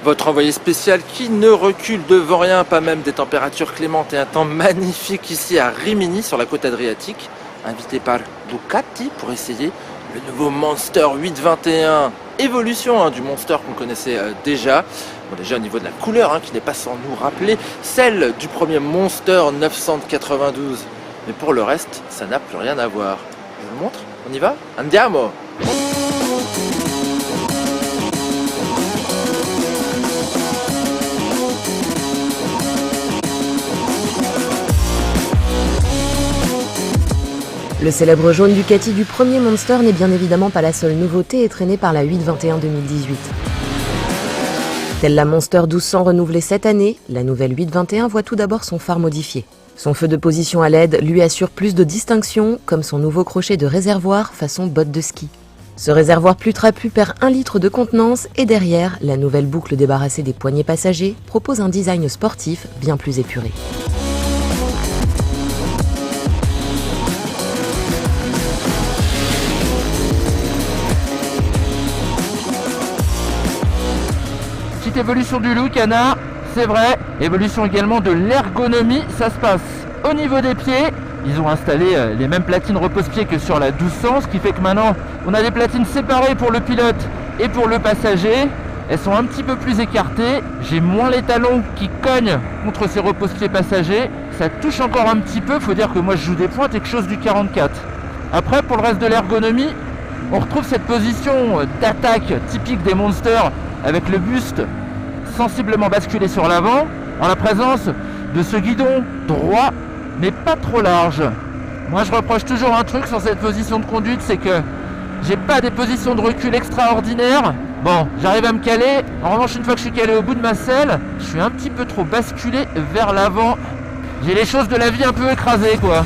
Votre envoyé spécial qui ne recule devant rien, pas même des températures clémentes et un temps magnifique ici à Rimini sur la côte adriatique, invité par Ducati pour essayer le nouveau Monster 821, évolution du Monster qu'on connaissait déjà. Bon, déjà au niveau de la couleur qui n'est pas sans nous rappeler celle du premier Monster 992. Mais pour le reste, ça n'a plus rien à voir. Je vous le montre, on y va? Andiamo! Le célèbre jaune Ducati du premier Monster n'est bien évidemment pas la seule nouveauté étraînée par la 821 2018. Telle la Monster 1200 renouvelée cette année, la nouvelle 821 voit tout d'abord son phare modifié. Son feu de position à LED lui assure plus de distinction, comme son nouveau crochet de réservoir façon botte de ski. Ce réservoir plus trapu perd 1 litre de contenance et derrière, la nouvelle boucle débarrassée des poignées passagers propose un design sportif bien plus épuré. Petite évolution du look, Anna, c'est vrai. Évolution également de l'ergonomie, ça se passe au niveau des pieds. Ils ont installé les mêmes platines repose-pied que sur la 1200, ce qui fait que maintenant on a des platines séparées pour le pilote et pour le passager. Elles sont un petit peu plus écartées, j'ai moins les talons qui cognent contre ces repose-pieds passagers. Ça touche encore un petit peu, faut dire que moi je joue des pointes et quelque chose du 44. Après, pour le reste de l'ergonomie, on retrouve cette position d'attaque typique des Monsters avec le buste sensiblement basculé sur l'avant, en la présence de ce guidon droit mais pas trop large. Moi je reproche toujours un truc sur cette position de conduite, c'est que j'ai pas des positions de recul extraordinaires. Bon, j'arrive à me caler, en revanche une fois que je suis calé au bout de ma selle, je suis un petit peu trop basculé vers l'avant. J'ai les choses de la vie un peu écrasées quoi.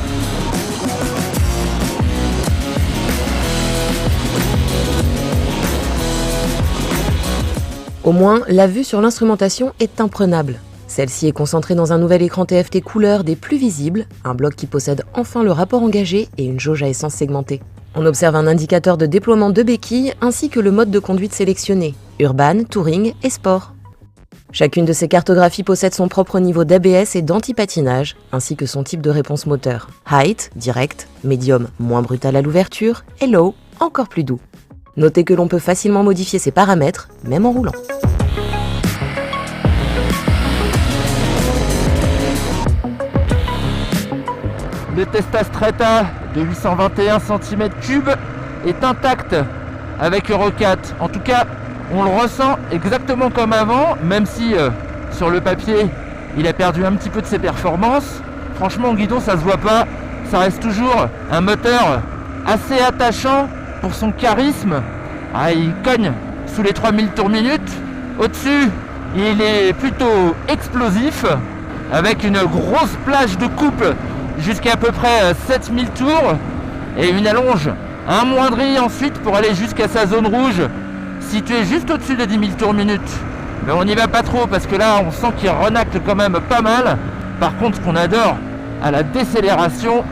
Au moins, la vue sur l'instrumentation est imprenable. Celle-ci est concentrée dans un nouvel écran TFT couleur des plus visibles, un bloc qui possède enfin le rapport engagé et une jauge à essence segmentée. On observe un indicateur de déploiement de béquilles ainsi que le mode de conduite sélectionné, Urban, Touring et Sport. Chacune de ces cartographies possède son propre niveau d'ABS et d'anti-patinage, ainsi que son type de réponse moteur. Height, direct, Medium, moins brutal à l'ouverture, et Low, encore plus doux. Notez que l'on peut facilement modifier ces paramètres, même en roulant. Le Testa Stretta de 821 cm3 est intact avec Euro 4. En tout cas, on le ressent exactement comme avant, même si sur le papier, il a perdu un petit peu de ses performances. Franchement, au guidon, ça se voit pas. Ça reste toujours un moteur assez attachant pour son charisme. Il cogne sous les 3000 tours minute. Au-dessus, il est plutôt explosif, avec une grosse plage de coupe jusqu'à peu près 7000 tours et une allonge amoindrie ensuite pour aller jusqu'à sa zone rouge située juste au-dessus de 10 000 tours minute. Mais on n'y va pas trop parce que là on sent qu'il renacte quand même pas mal. Par contre, ce qu'on adore à la décélération,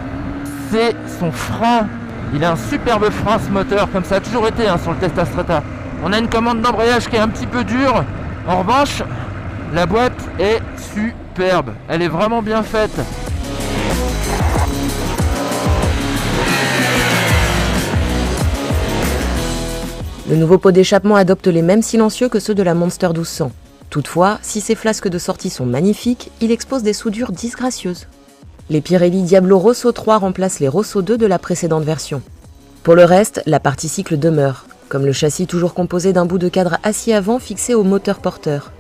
c'est son frein. Il a un superbe frein ce moteur, comme ça a toujours été sur le Testa Stretta. On a une commande d'embrayage qui est un petit peu dure. En revanche, la boîte est superbe. Elle est vraiment bien faite. Le nouveau pot d'échappement adopte les mêmes silencieux que ceux de la Monster 1200. Toutefois, si ces flasques de sortie sont magnifiques, il expose des soudures disgracieuses. Les Pirelli Diablo Rosso 3 remplacent les Rosso 2 de la précédente version. Pour le reste, la partie cycle demeure, comme le châssis toujours composé d'un bout de cadre acier avant fixé au moteur porteur.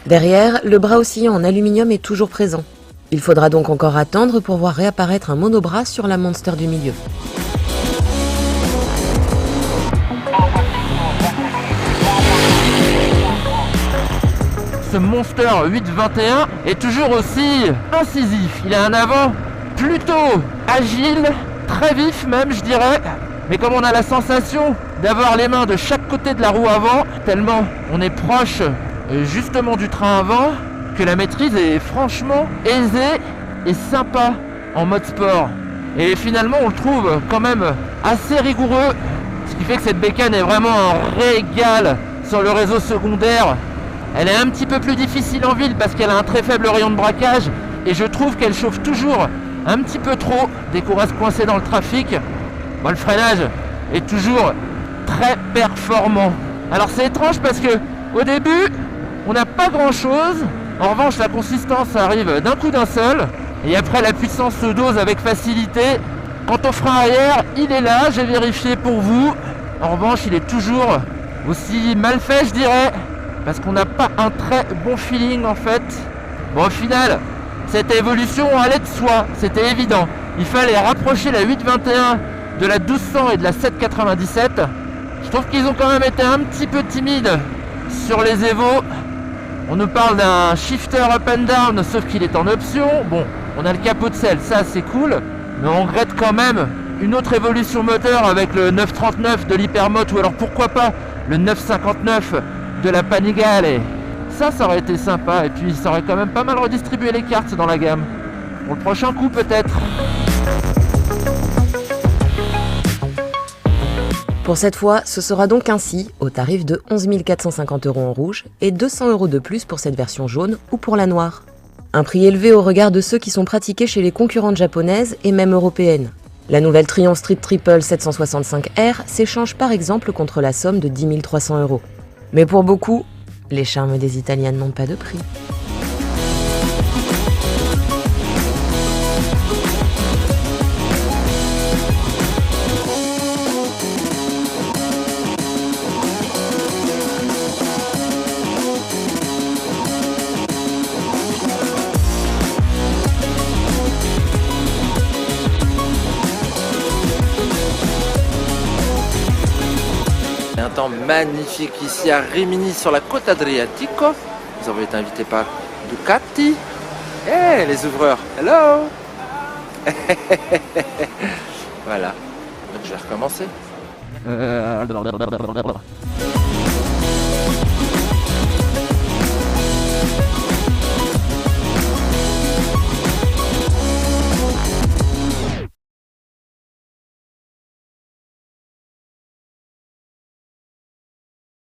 Derrière, le bras oscillant en aluminium est toujours présent. Il faudra donc encore attendre pour voir réapparaître un monobras sur la Monster du milieu. Ce Monster 821 est toujours aussi incisif. Il a un avant plutôt agile, très vif même je dirais. Mais comme on a la sensation d'avoir les mains de chaque côté de la roue avant, tellement on est proche justement du train avant, que la maîtrise est franchement aisée et sympa en mode sport. Et finalement on le trouve quand même assez rigoureux, ce qui fait que cette bécane est vraiment un régal sur le réseau secondaire. Elle est un petit peu plus difficile en ville parce qu'elle a un très faible rayon de braquage et je trouve qu'elle chauffe toujours un petit peu trop dès qu'on reste coincé dans le trafic. Bon, le freinage est toujours très performant. Alors c'est étrange parce que au début on n'a pas grand chose, en revanche la consistance arrive d'un coup d'un seul et après la puissance se dose avec facilité. Quant au frein arrière, il est là, j'ai vérifié pour vous. En revanche il est toujours aussi mal fait je dirais, parce qu'on n'a pas un très bon feeling en fait. Bon au final, cette évolution allait de soi, c'était évident. Il fallait rapprocher la 821 de la 1200 et de la 797. Je trouve qu'ils ont quand même été un petit peu timides sur les Evo. On nous parle d'un shifter up and down, sauf qu'il est en option. Bon, on a le capot de selle, ça c'est cool. Mais on regrette quand même une autre évolution moteur avec le 939 de l'Hypermote ou alors pourquoi pas le 959 de la Panigale. Ça aurait été sympa et puis ça aurait quand même pas mal redistribué les cartes dans la gamme. Pour le prochain coup peut-être. Pour cette fois, ce sera donc ainsi, au tarif de 11 450 € en rouge et 200 € de plus pour cette version jaune ou pour la noire. Un prix élevé au regard de ceux qui sont pratiqués chez les concurrentes japonaises et même européennes. La nouvelle Triumph Street Triple 765R s'échange par exemple contre la somme de 10 300 €. Mais pour beaucoup, les charmes des Italiennes n'ont pas de prix. Un temps magnifique ici à Rimini sur la côte Adriatico. Nous avons été invités par Ducati. Hey les ouvreurs, hello. Voilà, donc je vais recommencer.